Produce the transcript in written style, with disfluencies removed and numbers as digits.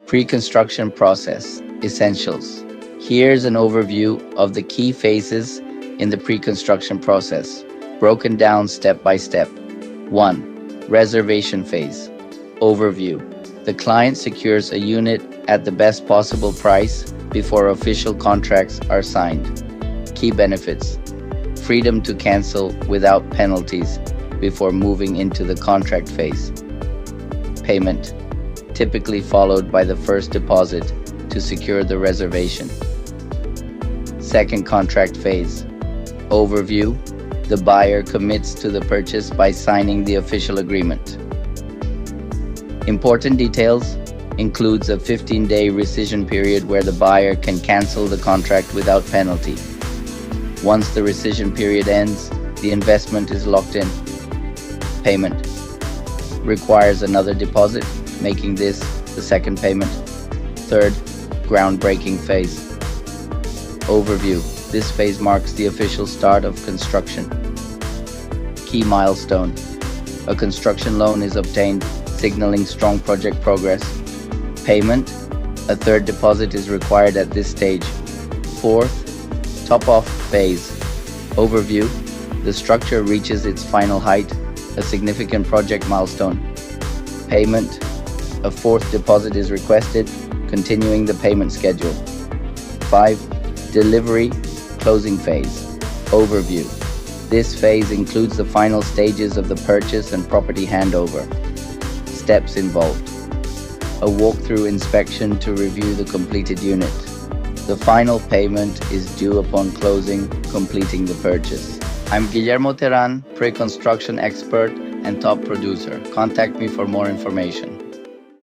Pre-construction process essentials. Here's an overview of the key phases in the pre-construction process, broken down step by step. 1. Reservation phase. Overview. The client secures a unit at the best possible price before official contracts are signed. Key benefits. Freedom to cancel without penalties before moving into the contract phase. Payment. Typically followed by the first deposit to secure the reservation. Second contract phase. Overview. The buyer commits to the purchase by signing the official agreement. Important details includes a 15-day rescission period where the buyer can cancel the contract without penalty. Once the rescission period ends, the investment is locked in. Payment. Requires another deposit, making this the second payment. Third, groundbreaking phase. Overview. This phase marks the official start of construction. Key milestone. A construction loan is obtained, signaling strong project progress. Payment. A third deposit is required at this stage. Fourth, top-off phase. Overview. The structure reaches its final height, a significant project milestone. Payment. A fourth deposit is requested, continuing the payment schedule. 5. Delivery, closing phase. Overview. This phase includes the final stages of the purchase and property handover. Steps involved. A walkthrough inspection to review the completed unit. The final payment is due upon closing, completing the purchase. I'm Guillermo Teran, pre-construction expert and top producer. Contact me for more information.